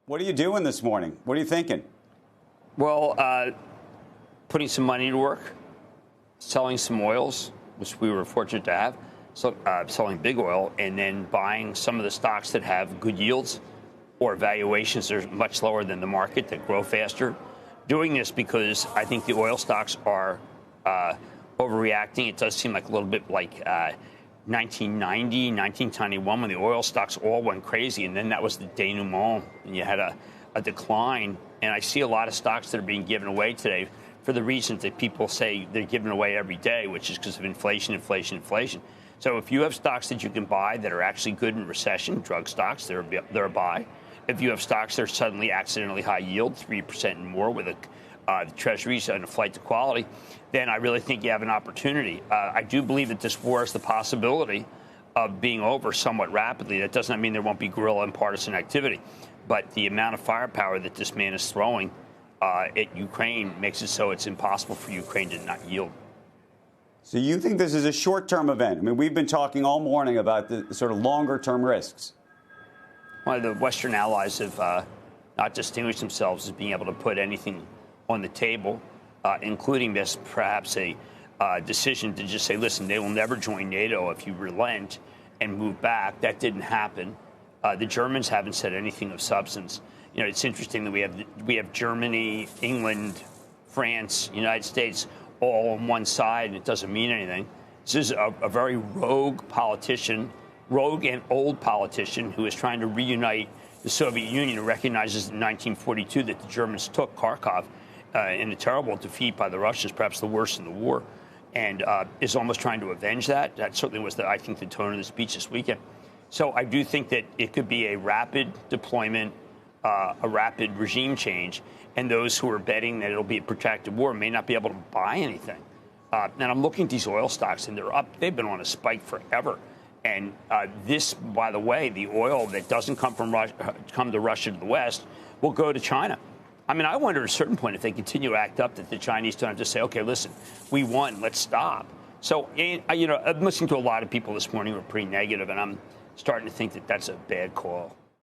What are you doing this morning? What are you thinking? Well, putting some money to work, selling some oils, which we were fortunate to have, so, selling big oil, and then buying some of the stocks that have good yields or valuations that are much lower than the market that grow faster. Doing this because I think the oil stocks are overreacting. It does seem like a little bit like 1990, 1991, when the oil stocks all went crazy, and then that was the denouement, and you had a decline. And I see a lot of stocks that are being given away today for the reasons that people say they're given away every day, which is because of inflation, inflation, inflation. So if you have stocks that you can buy that are actually good in recession, drug stocks, they're a buy. If you have stocks that are suddenly accidentally high yield, 3% and more with the treasuries and a flight to quality, then I really think you have an opportunity. I do believe that this war has the possibility of being over somewhat rapidly. That does not mean there won't be guerrilla and partisan activity. But the amount of firepower that this man is throwing at Ukraine makes it so it's impossible for Ukraine to not yield. So you think this is a short-term event? I mean, we've been talking all morning about the sort of longer-term risks. Well, the Western allies have not distinguished themselves as being able to put anything on the table, including this perhaps a decision to just say, listen, they will never join NATO if you relent and move back. That didn't happen. The Germans haven't said anything of substance. You know, it's interesting that we have Germany, England, France, United States all on one side, and it doesn't mean anything. This is a very rogue and old politician who is trying to reunite the Soviet Union, and recognizes in 1942 that the Germans took Kharkov in a terrible defeat by the Russians, perhaps the worst in the war, and is almost trying to avenge that. That certainly was, I think, the tone of the speech this weekend. So I do think that it could be a rapid deployment, a rapid regime change, and those who are betting that it'll be a protracted war may not be able to buy anything. And I'm looking at these oil stocks, and they're up. They've been on a spike forever. And this, by the way, the oil that doesn't come to Russia to the West will go to China. I mean, I wonder at a certain point if they continue to act up that the Chinese don't have to say, okay, listen, we won, let's stop. So, you know, I'm listening to a lot of people this morning who are pretty negative, and I'm starting to think that that's a bad call.